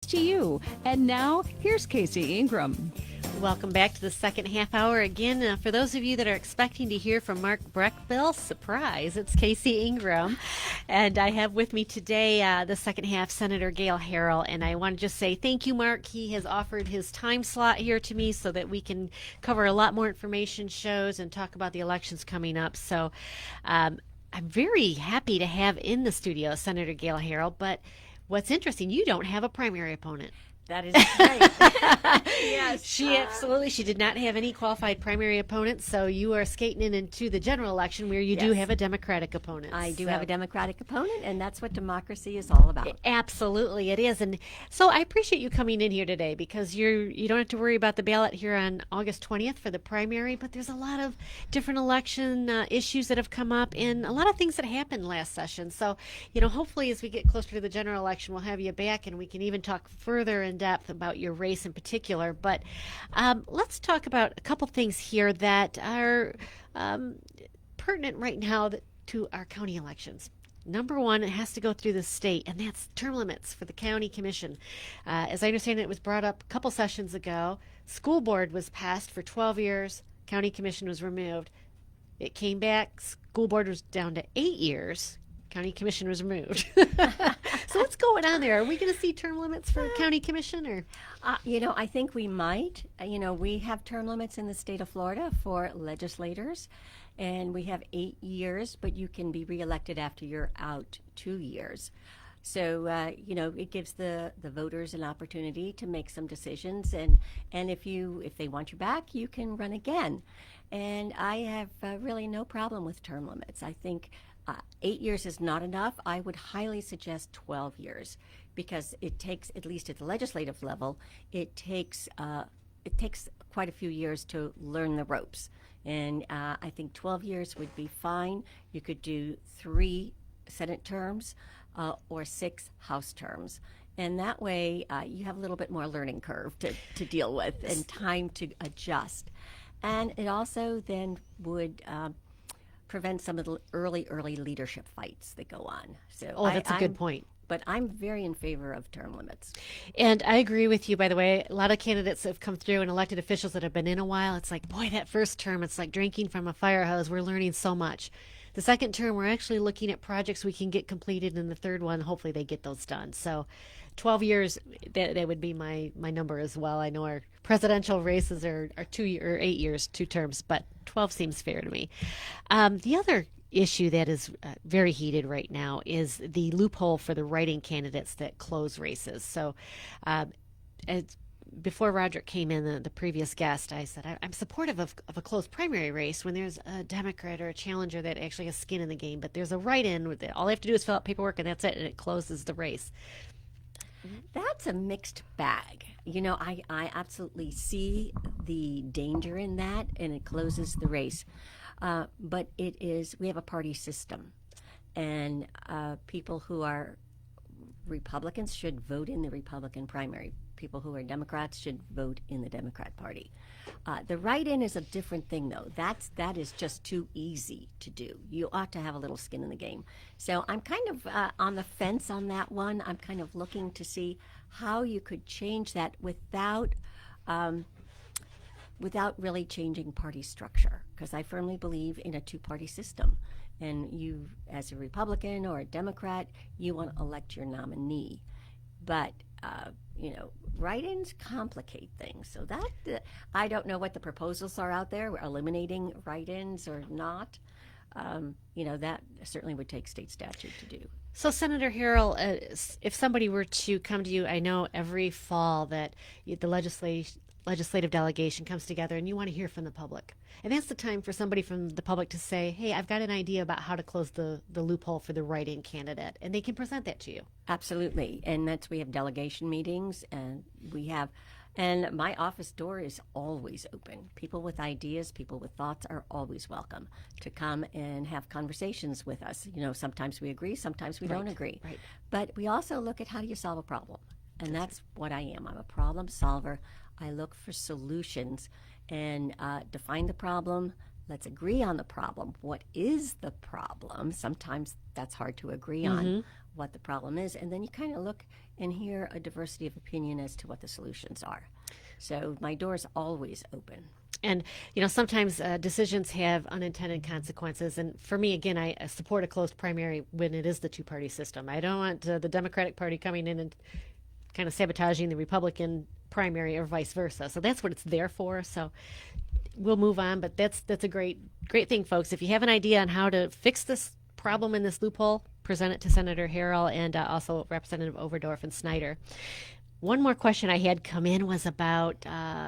to you. And now, here's Casey Ingram. Welcome back to the second half hour again. For those of you that are expecting to hear from Mark Breckbill, surprise, it's Casey Ingram. And I have with me today the second half, Senator Gayle Harrell. And I want to just say thank you, Mark. He has offered his time slot here to me so that we can cover a lot more information shows and talk about the elections coming up. So I'm very happy to have in the studio Senator Gayle Harrell. But what's interesting, you don't have a primary opponent. That is right. Yes. She did not have any qualified primary opponents, so you are skating into the general election where you do have a Democratic opponent. I do have a Democratic opponent, and that's what democracy is all about. Absolutely, it is. And so I appreciate you coming in here today because you don't have to worry about the ballot here on August 20th for the primary, but there's a lot of different election issues that have come up and a lot of things that happened last session. So, hopefully as we get closer to the general election, we'll have you back and we can even talk further in depth about your race in particular. But let's talk about a couple things here that are pertinent right now to our county elections. Number one, it has to go through the state, and that's term limits for the county commission. As I understand it, was brought up a couple sessions ago. School board was passed for 12 years. County commission was removed. It came back. School board was down to 8 years. County commission was removed. So what's going on there? Are we going to see term limits for county commission? Or I think we might. We have term limits in the state of Florida for legislators, and we have 8 years, but you can be reelected after you're out 2 years. So, it gives the voters an opportunity to make some decisions, and if they want you back, you can run again. And I have really no problem with term limits. I think 8 years is not enough. I would highly suggest 12 years because it takes, at least at the legislative level, it takes quite a few years to learn the ropes. And I think 12 years would be fine. You could do 3 Senate terms or 6 House terms. And that way you have a little bit more learning curve to deal with and time to adjust. And it also then would prevent some of the early leadership fights that go on. So that's a good point. But I'm very in favor of term limits. And I agree with you, by the way. A lot of candidates have come through and elected officials that have been in a while. It's like, boy, that first term, it's like drinking from a fire hose. We're learning so much. The second term, we're actually looking at projects we can get completed. And the third one, hopefully they get those done. So 12 years, that would be my number as well. I know our presidential races are 8 years, 2 terms, but 12 seems fair to me. The other issue that is very heated right now is the loophole for the write-in candidates that close races. So before Roderick came in, the previous guest, I said, I'm supportive of a closed primary race when there's a Democrat or a challenger that actually has skin in the game, but there's a write-in. All they have to do is fill out paperwork and that's it, and it closes the race. That's a mixed bag. I absolutely see the danger in that, and it closes the race. But we have a party system, and people who are Republicans should vote in the Republican primary. People who are Democrats should vote in the Democrat Party. The write-in is a different thing, though. That is just too easy to do. You ought to have a little skin in the game. So I'm kind of on the fence on that one. I'm kind of looking to see how you could change that without really changing party structure, because I firmly believe in a 2-party system. And you, as a Republican or a Democrat, you want to elect your nominee. But write-ins complicate things. So I don't know what the proposals are out there. We're eliminating write-ins or not. That certainly would take state statute to do. So, Senator Harrell, if somebody were to come to you, I know every fall that the legislative delegation comes together and you want to hear from the public. And that's the time for somebody from the public to say, hey, I've got an idea about how to close the loophole for the write-in candidate. And they can present that to you. Absolutely. And we have delegation meetings, and and my office door is always open. People with ideas, people with thoughts are always welcome to come and have conversations with us. Sometimes we agree, sometimes we don't agree. Right. But we also look at how do you solve a problem. And that's what I am. I'm a problem solver. I look for solutions and define the problem, let's agree on the problem. What is the problem? Sometimes that's hard to agree on what the problem is. And then you kind of look and hear a diversity of opinion as to what the solutions are. So my door's always open. And, you know, sometimes decisions have unintended consequences. And for me, again, I support a closed primary when it is the two-party system. I don't want the Democratic Party coming in and kind of sabotaging the Republican primary or vice versa. So that's what it's there for. So we'll move on. But that's a great thing, folks. If you have an idea on how to fix this problem in this loophole, present it to Senator Harrell and also Representative Overdorf and Snyder. One more question I had come in was about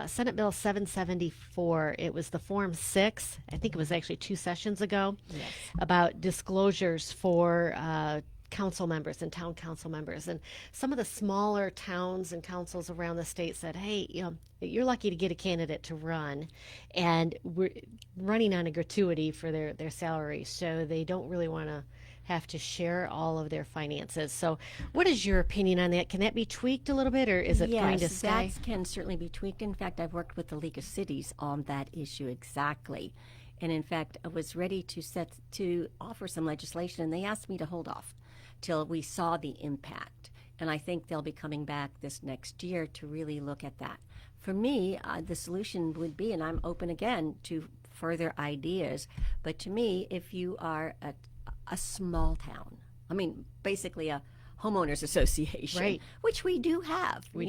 Senate Bill 774. It was the Form 6. I think it was actually 2 sessions ago. Yes. About disclosures for council members and town council members. And some of the smaller towns and councils around the state said, hey, you know, you're lucky to get a candidate to run, and we're running on a gratuity for their salary, so they don't really want to have to share all of their finances. So what is your opinion on that? Can that be tweaked a little bit, or is it going to stay? Yes, that can certainly be tweaked. In fact, I've worked with the League of Cities on that issue exactly. And in fact, I was ready to offer some legislation, and they asked me to hold off till we saw the impact. And I think they'll be coming back this next year to really look at that. For me, the solution would be, and I'm open again to further ideas, but to me, if you are a small town, I mean, basically a homeowners association, right, which we do have. We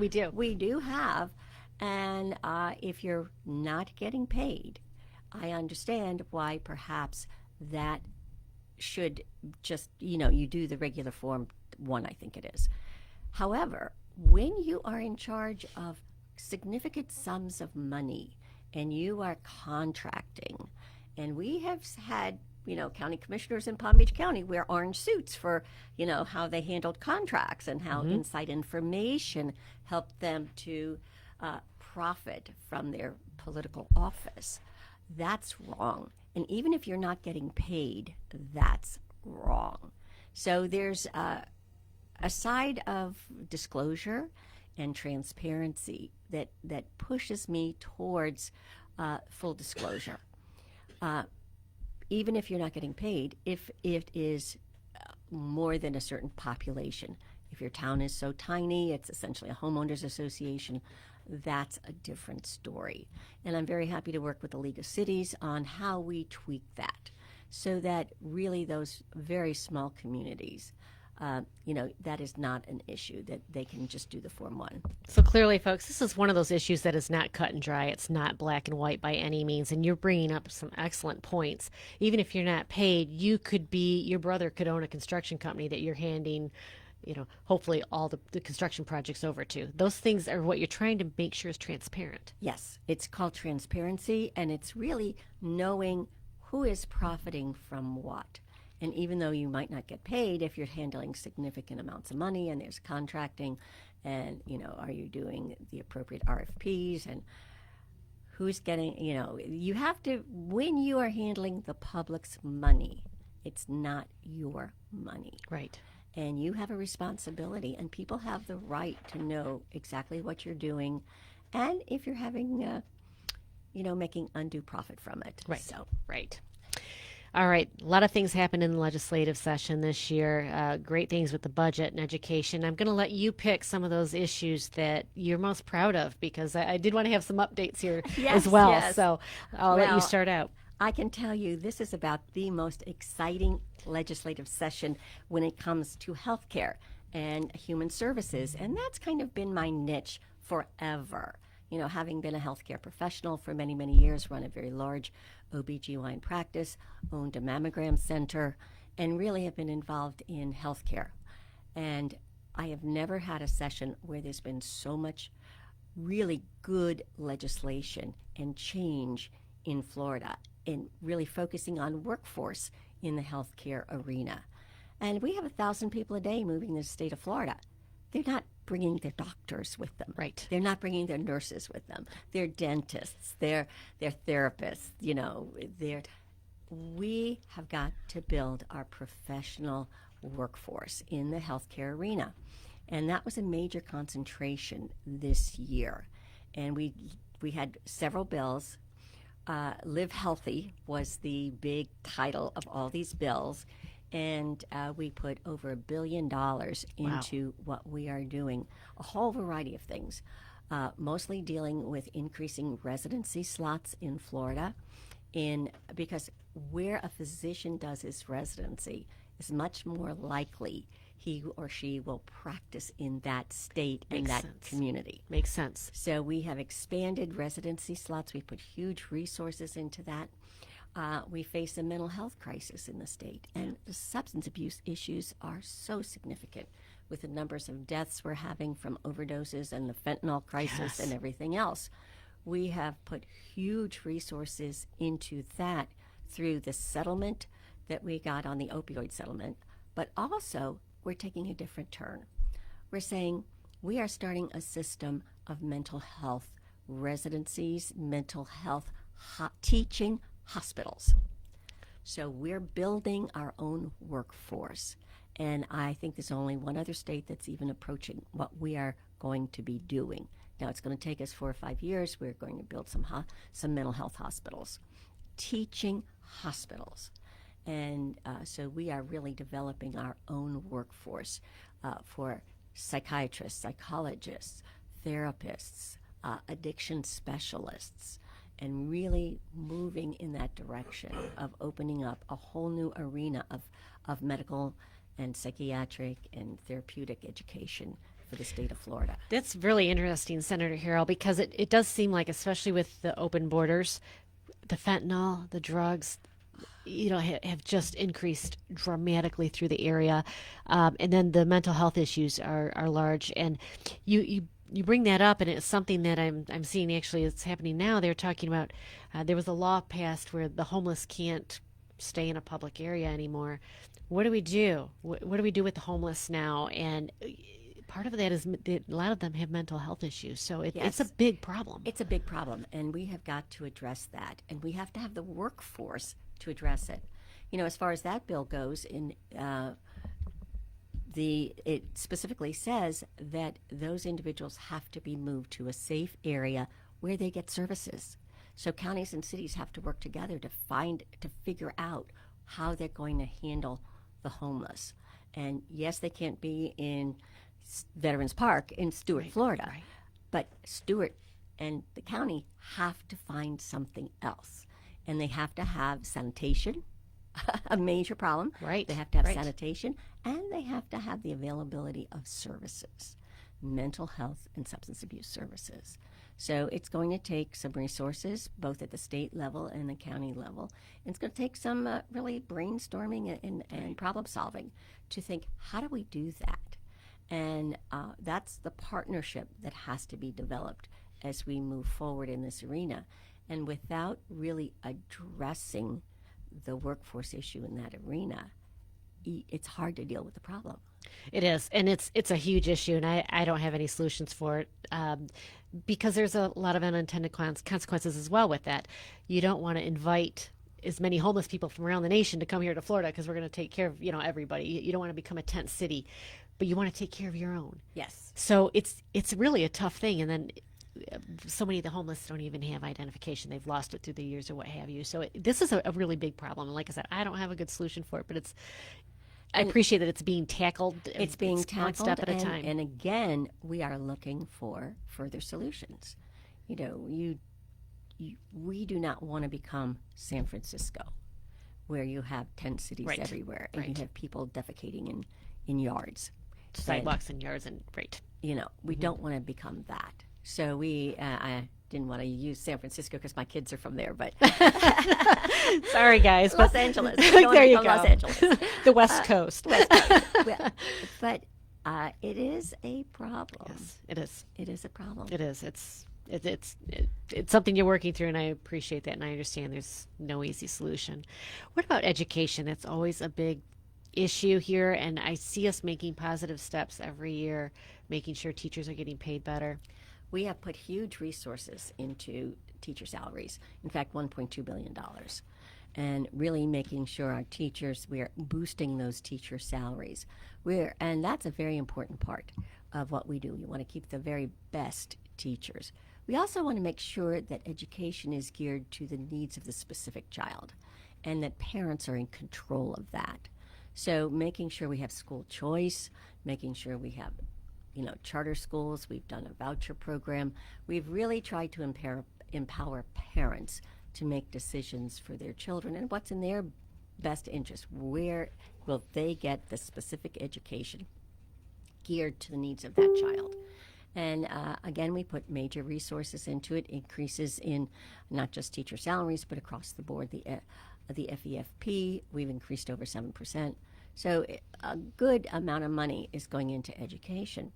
do have. And if you're not getting paid, I understand why perhaps that should just, you do the regular Form 1, I think it is. However, when you are in charge of significant sums of money and you are contracting, and we have had county commissioners in Palm Beach County wear orange suits for, how they handled contracts and how inside information helped them to profit from their political office. That's wrong. And even if you're not getting paid, that's wrong. So there's a side of disclosure and transparency that pushes me towards full disclosure. Even if you're not getting paid, if it is more than a certain population. If your town is so tiny, it's essentially a homeowners association, that's a different story. And I'm very happy to work with the League of Cities on how we tweak that so that really those very small communities, that is not an issue, that they can just do the Form 1. So clearly, folks, this is one of those issues that is not cut and dry. It's not black and white by any means. And you're bringing up some excellent points. Even if you're not paid, your brother could own a construction company that you're handing, hopefully all the construction projects over to. Those things are what you're trying to make sure is transparent. Yes, it's called transparency, and it's really knowing who is profiting from what. And even though you might not get paid, if you're handling significant amounts of money and there's contracting, and, are you doing the appropriate RFPs, and who's getting, you have to, when you are handling the public's money, it's not your money. Right. And you have a responsibility, and people have the right to know exactly what you're doing, and if you're having, making undue profit from it. Right. So. Right. All right. A lot of things happened in the legislative session this year. Great things with the budget and education. I'm going to let you pick some of those issues that you're most proud of, because I did want to have some updates here as well. Yes. So I'll let you start out. I can tell you this is about the most exciting legislative session when it comes to healthcare and human services. And that's kind of been my niche forever. Having been a healthcare professional for many, many years, run a very large OBGYN practice, owned a mammogram center, and really have been involved in healthcare. And I have never had a session where there's been so much really good legislation and change in Florida, and really focusing on workforce in the healthcare arena. And we have 1,000 people a day moving to the state of Florida. They're not bringing their doctors with them. Right. They're not bringing their nurses with them. They're dentists. They're therapists. We have got to build our professional workforce in the healthcare arena. And that was a major concentration this year. And we had several bills. Live Healthy was the big title of all these bills, and we put over $1 billion into what we are doing, a whole variety of things, mostly dealing with increasing residency slots in Florida, because where a physician does his residency is much more likely he or she will practice in that state, in that community. Makes sense. So we have expanded residency slots. We put huge resources into that. We face a mental health crisis in the state, and the substance abuse issues are so significant with the numbers of deaths we're having from overdoses and the fentanyl crisis and everything else. We have put huge resources into that through the settlement that we got on the opioid settlement, but also we're taking a different turn. We're saying we are starting a system of mental health residencies, mental health teaching hospitals. So we're building our own workforce. And I think there's only one other state that's even approaching what we are going to be doing. Now, it's going to take us 4 or 5 years. We're going to build some mental health hospitals, teaching hospitals. And so we are really developing our own workforce for psychiatrists, psychologists, therapists, addiction specialists, and really moving in that direction of opening up a whole new arena of medical and psychiatric and therapeutic education for the state of Florida. That's really interesting, Senator Harrell, because it does seem like, especially with the open borders, the fentanyl, the drugs, have just increased dramatically through the area. And then the mental health issues are large. And you bring that up, and it's something that I'm seeing actually it's happening now. They're talking about there was a law passed where the homeless can't stay in a public area anymore. What do we do? What do we do with the homeless now? And part of that is that a lot of them have mental health issues. So it's a big problem. It's a big problem, and we have got to address that. And we have to have the workforce to address it. As far as that bill goes, it specifically says that those individuals have to be moved to a safe area where they get services. So counties and cities have to work together to figure out how they're going to handle the homeless. And yes, they can't be in Veterans Park in Stuart, Florida, but Stuart and the county have to find something else. And they have to have sanitation, a major problem. Right. They have to have sanitation, and they have to have the availability of services, mental health and substance abuse services. So it's going to take some resources, both at the state level and the county level. And it's going to take some really brainstorming and problem solving to think, how do we do that? And that's the partnership that has to be developed as we move forward in this arena. And without really addressing the workforce issue in that arena, it's hard to deal with the problem. It is, and it's a huge issue, and I don't have any solutions for it because there's a lot of unintended consequences as well with that. You don't want to invite as many homeless people from around the nation to come here to Florida because we're going to take care of everybody. You don't want to become a tent city, but you want to take care of your own. Yes. So it's really a tough thing, and then so many of the homeless don't even have identification. They've lost it through the years or what have you. So this is a really big problem. And like I said, I don't have a good solution for it, but I appreciate that it's being tackled. It's being tackled one step at a time. And again, we are looking for further solutions. We do not want to become San Francisco, where you have tent cities everywhere and you have people defecating in yards. Sidewalks and yards and we don't want to become that. So I didn't want to use San Francisco because my kids are from there, but sorry guys, Los Angeles. There you go. Los Angeles, the West Coast. West Coast. But it is a problem. Yes, it is. It is a problem. It is. It's something you're working through, and I appreciate that, and I understand there's no easy solution. What about education? It's always a big issue here, and I see us making positive steps every year, making sure teachers are getting paid better. We have put huge resources into teacher salaries. In fact, $1.2 billion. And really making sure our teachers, we are boosting those teacher salaries. And that's a very important part of what we do. We want to keep the very best teachers. We also want to make sure that education is geared to the needs of the specific child and that parents are in control of that. So making sure we have school choice, making sure we have charter schools. We've done a voucher program. We've really tried to empower parents to make decisions for their children and what's in their best interest. Where will they get the specific education geared to the needs of that child? And again, we put major resources into it, increases in not just teacher salaries, but across the board. The FEFP, we've increased over 7%. So a good amount of money is going into education.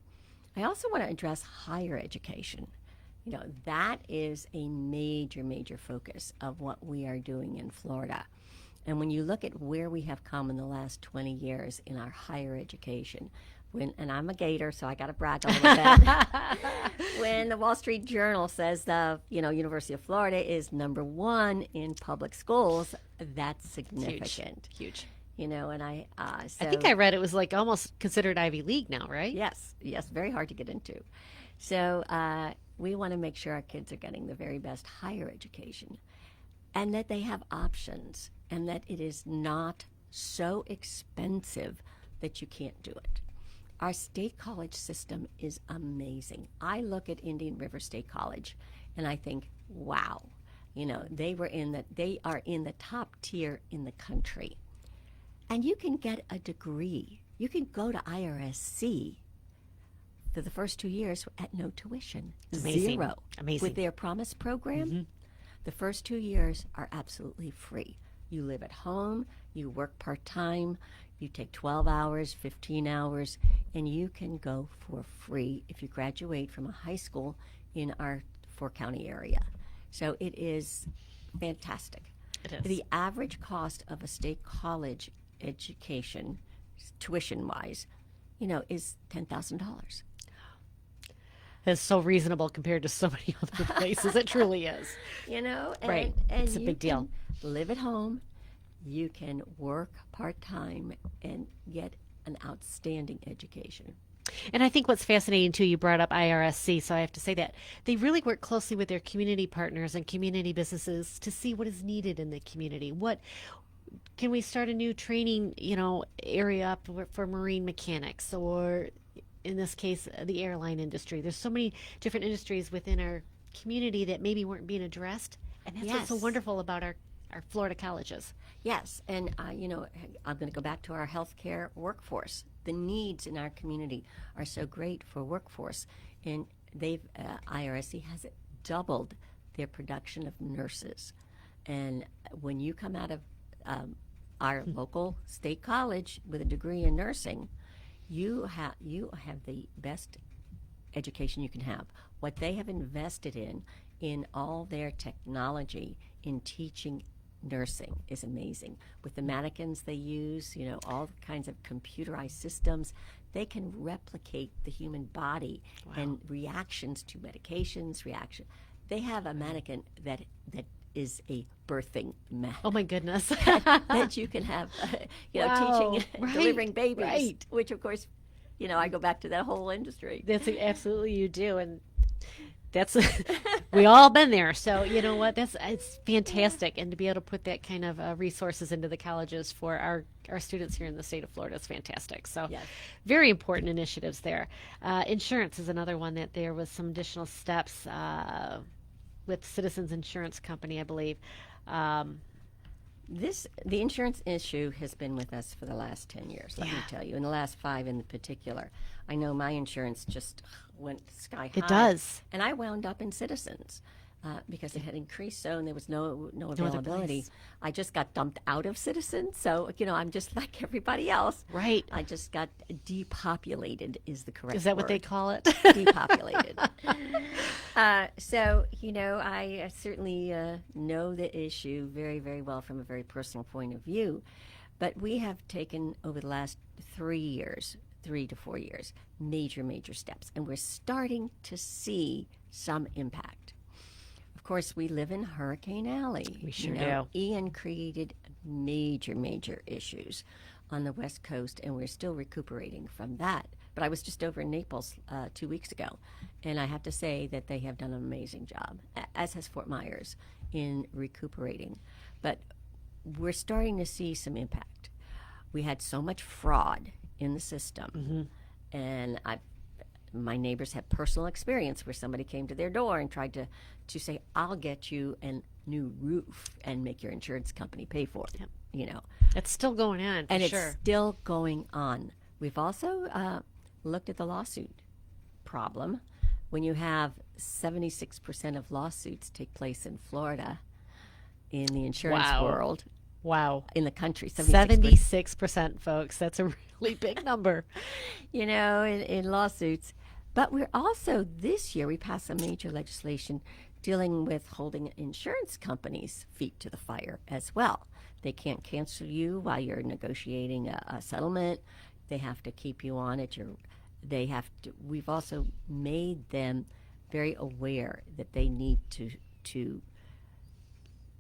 I also want to address higher education. That is a major, major focus of what we are doing in Florida. And when you look at where we have come in the last 20 years in our higher education, and I'm a Gator, so I got to brag a little bit. When the Wall Street Journal says the University of Florida is #1 in public schools, that's significant. Huge. And I think I read it was like almost considered Ivy League now, right? Yes, very hard to get into. So we want to make sure our kids are getting the very best higher education and that they have options and that it is not so expensive that you can't do it. Our state college system is amazing. I look at Indian River State College and I think, wow, they are in the top tier in the country. And you can get a degree. You can go to IRSC for the first 2 years at no tuition. Amazing. 0. Amazing. With their Promise program, the first 2 years are absolutely free. You live at home, you work part-time, you take 12 hours, 15 hours, and you can go for free if you graduate from a high school in our 4-county area. So it is fantastic. It is. The average cost of a state college education, tuition-wise, is $10,000. That's so reasonable compared to so many other places. It truly is. And It's a big deal. Live at home. You can work part-time and get an outstanding education. And I think what's fascinating too, you brought up IRSC, so I have to say that they really work closely with their community partners and community businesses to see what is needed in the community. What can we start a new training, area up for marine mechanics, or in this case, the airline industry. There's so many different industries within our community that maybe weren't being addressed, and that's what's so wonderful about our Florida colleges. Yes, and I'm going to go back to our healthcare workforce. The needs in our community are so great for workforce, and IRSC has doubled their production of nurses. And when you come out of our local state college with a degree in nursing, you have the best education you can have. What they have invested in all their technology in teaching nursing is amazing. With the mannequins they use, all kinds of computerized systems, they can replicate the human body and reactions to medications, They have a mannequin that is a birthing mat. Oh my goodness. that you can have, teaching, delivering babies, which of course, I go back to that whole industry. That's absolutely, you do. And that's, we all been there. So you know what, it's fantastic. And to be able to put that kind of resources into the colleges for our students here in the state of Florida is fantastic. So very important initiatives there. Insurance is another one that there was some additional steps with Citizens Insurance Company, I believe. The insurance issue has been with us for the last 10 years, let me tell you, in the last 5 in particular. I know my insurance just went sky high. It does. And I wound up in Citizens because it had increased so, and there was no availability. I just got dumped out of Citizens, so, I'm just like everybody else. Right. I just got depopulated is the correct word. Is that what they call it? Depopulated. So, I certainly know the issue very, very well from a very personal point of view. But we have taken, over the last 3 to 4 years, major, major steps. And we're starting to see some impact. Of course, we live in Hurricane Alley. We sure do. Ian created major, major issues on the West Coast, and we're still recuperating from that. But I was just over in Naples 2 weeks ago, and I have to say that they have done an amazing job, as has Fort Myers, in recuperating. But we're starting to see some impact. We had so much fraud in the system, and my neighbors had personal experience where somebody came to their door and tried to say, I'll get you a new roof and make your insurance company pay for it. Yep. It's still going on, and sure. It's still going on. We've also looked at the lawsuit problem. When you have 76% of lawsuits take place in Florida, in the insurance world, in the country, 76%, folks. That's a really big number. In lawsuits. But we're also, this year, we passed some major legislation dealing with holding insurance companies' feet to the fire as well. They can't cancel you while you're negotiating a settlement. They have to keep you on at your. We've also made them very aware that they need to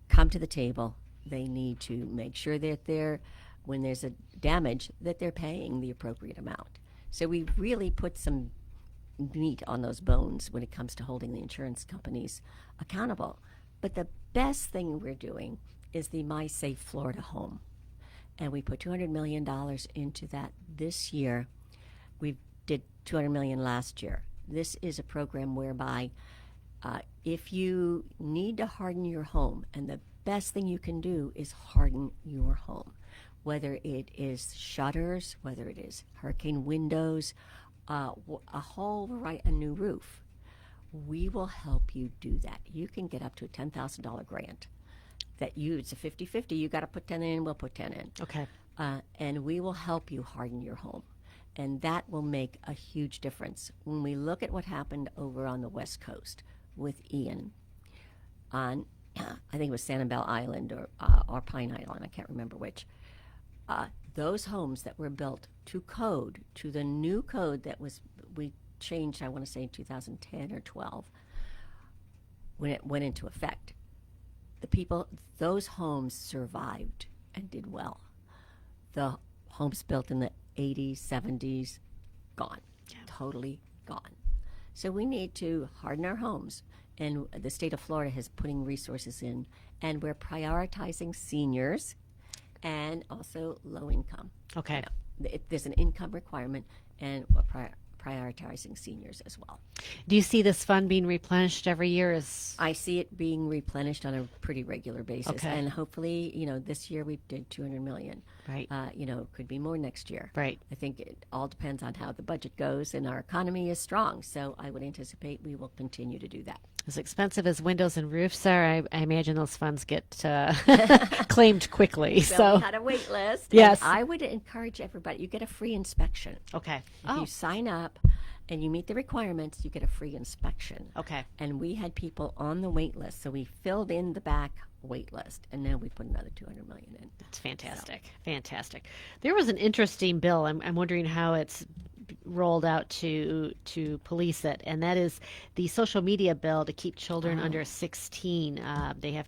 come to the table. They need to make sure that when there's a damage, that they're paying the appropriate amount. So we really put some meat on those bones when it comes to holding the insurance companies accountable. But the best thing we're doing is the My Safe Florida Home. And we put $200 million into that this year. We did $200 million last year. This is a program whereby if you need to harden your home, and the best thing you can do is harden your home, whether it is shutters, whether it is hurricane windows, a new roof, we will help you do that. You can get up to a $10,000 grant. It's a 50-50. You got to put 10 in, we'll put 10 in. Okay. And we will help you harden your home. And that will make a huge difference. When we look at what happened over on the West Coast with Ian, on, I think it was Sanibel Island or Pine Island, I can't remember which, those homes that were built to the new code that we changed, I want to say in 2010 or 12, when it went into effect, those homes survived and did well. The homes built in the 80s, 70s, gone. Yeah. Totally gone. So we need to harden our homes. And the state of Florida is putting resources in, and we're prioritizing seniors and also low income. Okay. There's an income requirement, and we're prioritizing seniors as well. Do you see this fund being replenished every year? I see it being replenished on a pretty regular basis. Okay. And hopefully, this year we did $200 million. Right. It could be more next year. Right. I think it all depends on how the budget goes, and our economy is strong. So I would anticipate we will continue to do that. As expensive as windows and roofs are, I imagine those funds get claimed quickly. So we had a wait list. Yes. I would encourage everybody. You get a free inspection. Okay. If you sign up and you meet the requirements, you get a free inspection. Okay. And we had people on the wait list, so we filled in the back wait list, and now we put another $200 million in. That's fantastic. So. Fantastic. There was an interesting bill. I'm wondering how it's rolled out to police it, and that is the social media bill to keep children under 16. They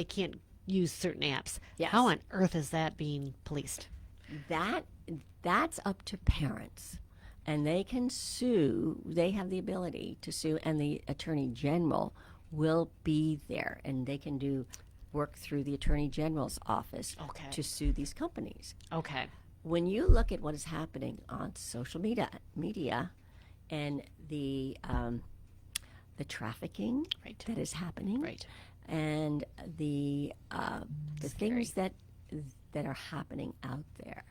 can't use certain apps. Yes. How on earth is that being policed? That's up to parents, and they can sue. They have the ability to sue, and the Attorney General will be there, and they can do work through the Attorney General's office to sue these companies. Okay. When you look at what is happening on social media and the trafficking that is happening, and the things that are happening out there,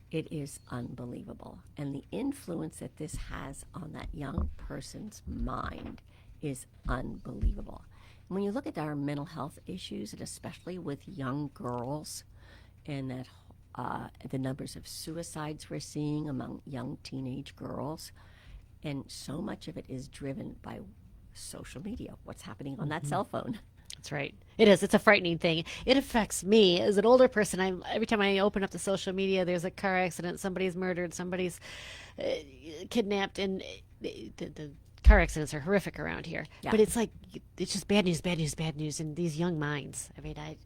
it is unbelievable. And the influence that this has on that young person's mind is unbelievable. And when you look at our mental health issues, and especially with young girls, and that the numbers of suicides we're seeing among young teenage girls, and so much of it is driven by social media, what's happening on that cell phone. That's right. It is. It's a frightening thing. It affects me as an older person. Every time I open up the social media, there's a car accident, somebody's murdered, somebody's kidnapped, and the car accidents are horrific around here. Yeah. But it's like, it's just bad news, bad news, bad news, and these young minds. I mean, I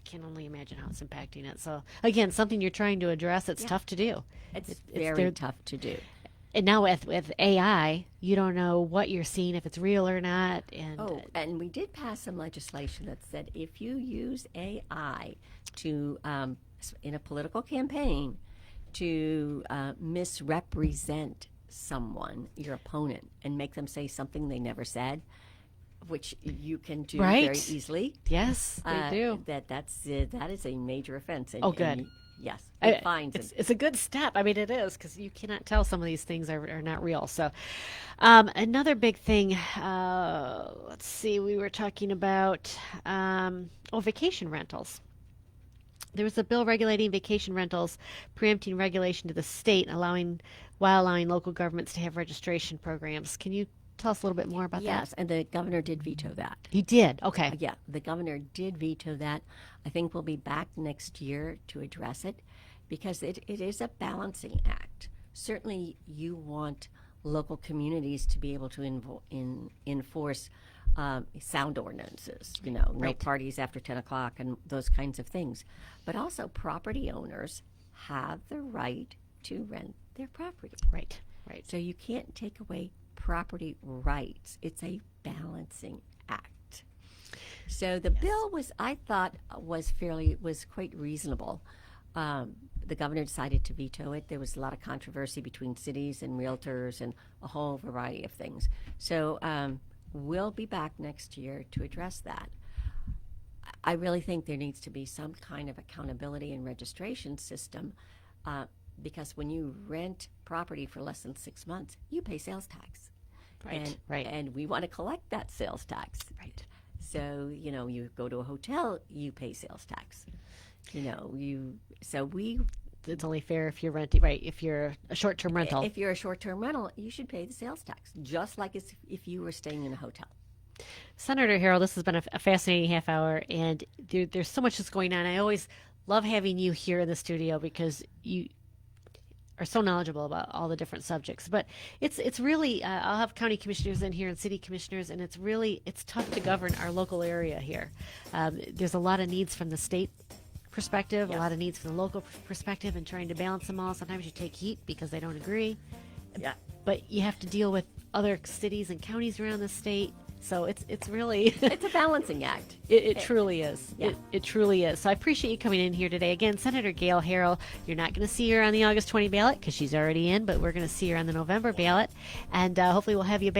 can only imagine how it's impacting it. So again, something you're trying to address. It's tough to do. It's very tough to do. And now with AI, you don't know what you're seeing, if it's real or not. And And we did pass some legislation that said if you use AI to in a political campaign to misrepresent someone, your opponent, and make them say something they never said, which you can do Right. very easily. yes, they do. That is a major offense. And, Oh, good. and yes, it fines. It's a good step. I mean, it is, because you cannot tell some of these things are not real. So, another big thing. Let's see. We were talking about vacation rentals. There was a bill regulating vacation rentals, preempting regulation to the state, while allowing local governments to have registration programs. Can you tell us a little bit more about that? Yes, and the governor did veto that. He did. Okay. Yeah, the governor did veto that. I think we'll be back next year to address it because it is a balancing act. Certainly, you want local communities to be able to enforce sound ordinances, no Right. parties after 10 o'clock and those kinds of things. But also, property owners have the right to rent their property. Right. Right. So you can't take away property rights. It's a balancing act. So the bill I thought, was quite reasonable. The governor decided to veto it. There was a lot of controversy between cities and realtors and a whole variety of things. So we'll be back next year to address that. I really think there needs to be some kind of accountability and registration system because when you rent property for less than 6 months, you pay sales tax. Right. Right. And we want to collect that sales tax. Right. So, you go to a hotel, you pay sales tax. It's only fair if you're renting. Right. If you're a short-term rental. If you're a short-term rental, you should pay the sales tax, just like if you were staying in a hotel. Senator Harrell, this has been a fascinating half hour, and there's so much that's going on. I always love having you here in the studio because you are so knowledgeable about all the different subjects. But it's really I'll have county commissioners in here and city commissioners, and it's tough to govern our local area here. There's a lot of needs from the state perspective, a lot of needs from the local perspective, and trying to balance them all. Sometimes you take heat because they don't agree. Yeah. But you have to deal with other cities and counties around the state. So it's really It's a balancing act. It truly is. Yeah. It truly is. So I appreciate you coming in here today. Again, Senator Gayle Harrell, you're not going to see her on the August 20 ballot because she's already in, but we're going to see her on the November ballot. And hopefully we'll have you back.